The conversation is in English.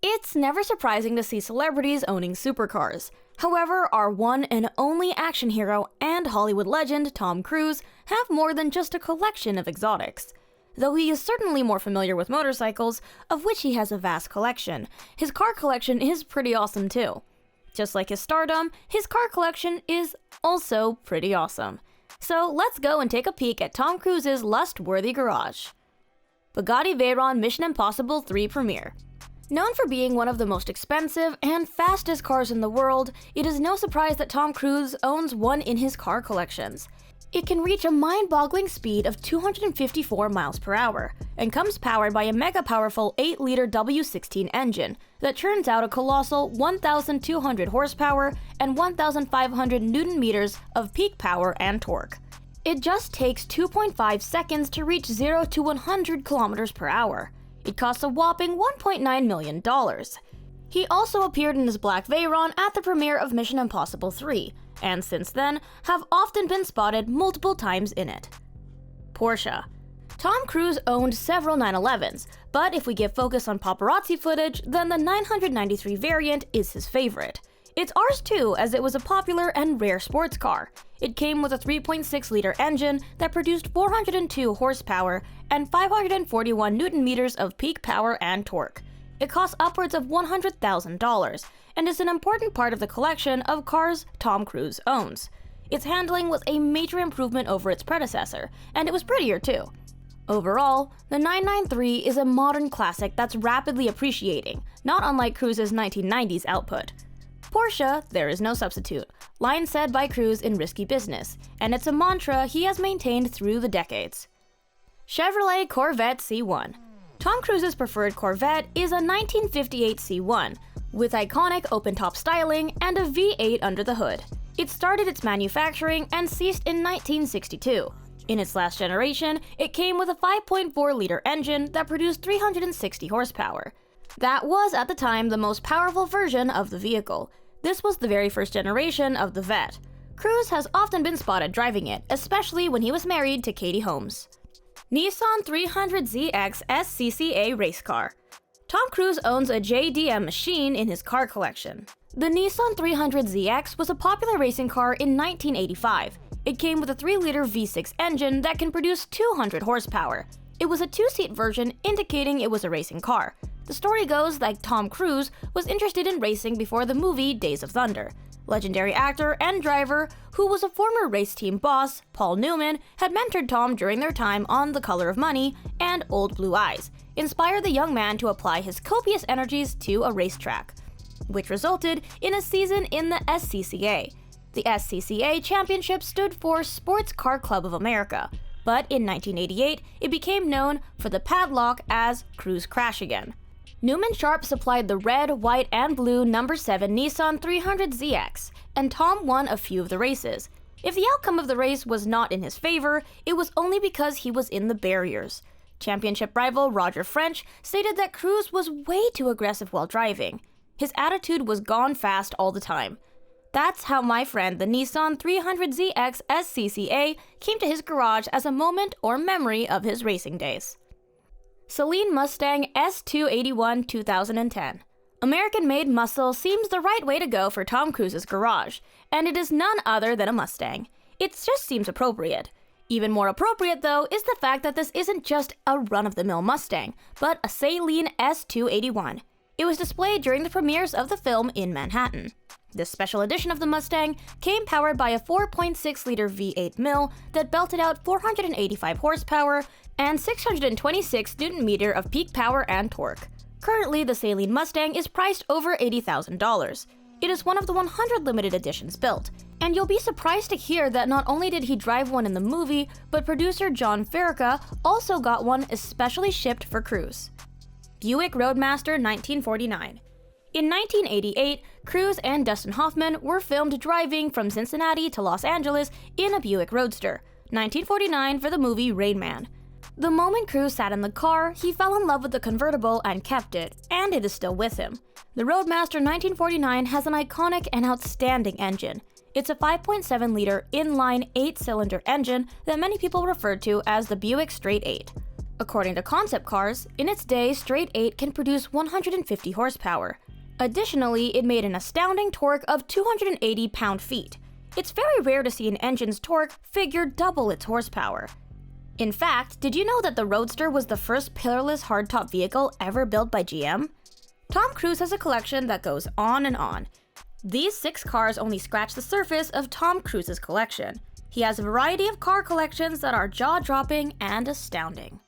It's never surprising to see celebrities owning supercars. However, our one and only action hero and Hollywood legend, Tom Cruise, have more than just a collection of exotics. Though he is certainly more familiar with motorcycles, of which he has a vast collection, his car collection is pretty awesome too. Just like his stardom, his car collection is also pretty awesome. So let's go and take a peek at Tom Cruise's lust-worthy garage. Bugatti Veyron Mission Impossible 3 Premiere. Known for being one of the most expensive and fastest cars in the world, it is no surprise that Tom Cruise owns one in his car collections. It can reach a mind-boggling speed of 254 miles per hour, and comes powered by a mega-powerful 8-liter W16 engine that churns out a colossal 1,200 horsepower and 1,500 newton-meters of peak power and torque. It just takes 2.5 seconds to reach 0 to 100 kilometers per hour. It costs a whopping $1.9 million. He also appeared in his black Veyron at the premiere of Mission Impossible 3, and since then have often been spotted multiple times in it. Porsche. Tom Cruise owned several 911s, but if we give focus on paparazzi footage, then the 993 variant is his favorite. It's ours too, as it was a popular and rare sports car. It came with a 3.6-liter engine that produced 402 horsepower and 541 newton-meters of peak power and torque. It costs upwards of $100,000 and is an important part of the collection of cars Tom Cruise owns. Its handling was a major improvement over its predecessor, and it was prettier too. Overall, the 993 is a modern classic that's rapidly appreciating, not unlike Cruise's 1990s output. Porsche, there is no substitute, line said by Cruise in Risky Business, and it's a mantra he has maintained through the decades. Chevrolet Corvette C1. Tom Cruise's preferred Corvette is a 1958 C1, with iconic open-top styling and a V8 under the hood. It started its manufacturing and ceased in 1962. In its last generation, it came with a 5.4-liter engine that produced 360 horsepower. That was, at the time, the most powerful version of the vehicle. This was the very first generation of the Vette. Cruise has often been spotted driving it, especially when he was married to Katie Holmes. Nissan 300ZX SCCA race car. Tom Cruise owns a JDM machine in his car collection. The Nissan 300ZX was a popular racing car in 1985. It came with a 3-liter V6 engine that can produce 200 horsepower. It was a 2-seat version, indicating it was a racing car. The story goes that Tom Cruise was interested in racing before the movie Days of Thunder. Legendary actor and driver, who was a former race team boss, Paul Newman, had mentored Tom during their time on The Color of Money and Old Blue Eyes, inspired the young man to apply his copious energies to a racetrack, which resulted in a season in the SCCA. The SCCA championship stood for Sports Car Club of America, but in 1988, it became known for the padlock as Cruise Crash Again. Newman Sharp supplied the red, white, and blue number 7 Nissan 300ZX, and Tom won a few of the races. If the outcome of the race was not in his favor, it was only because he was in the barriers. Championship rival Roger French stated that Cruise was way too aggressive while driving. His attitude was gone fast all the time. That's how my friend, the Nissan 300ZX SCCA, came to his garage as a moment or memory of his racing days. Saleen Mustang S281 2010. American-made muscle seems the right way to go for Tom Cruise's garage, and it is none other than a Mustang. It just seems appropriate. Even more appropriate, though, is the fact that this isn't just a run-of-the-mill Mustang, but a Saleen S281. It was displayed during the premieres of the film in Manhattan. This special edition of the Mustang came powered by a 4.6-liter V8 mill that belted out 485 horsepower and 626 Nm of peak power and torque. Currently, the Saleen Mustang is priced over $80,000. It is one of the 100 limited editions built, and you'll be surprised to hear that not only did he drive one in the movie, but producer John Farrica also got one especially shipped for Cruise. Buick Roadmaster 1949. In 1988, Cruise and Dustin Hoffman were filmed driving from Cincinnati to Los Angeles in a Buick Roadster, 1949 for the movie Rain Man. The moment Cruise sat in the car, he fell in love with the convertible and kept it, and it is still with him. The Roadmaster 1949 has an iconic and outstanding engine. It's a 5.7-liter inline 8-cylinder engine that many people refer to as the Buick Straight 8. According to Concept Cars, in its day, Straight 8 can produce 150 horsepower. Additionally, it made an astounding torque of 280 pound-feet. It's very rare to see an engine's torque figure double its horsepower. In fact, did you know that the Roadster was the first pillarless hardtop vehicle ever built by GM? Tom Cruise has a collection that goes on and on. These 6 cars only scratch the surface of Tom Cruise's collection. He has a variety of car collections that are jaw-dropping and astounding.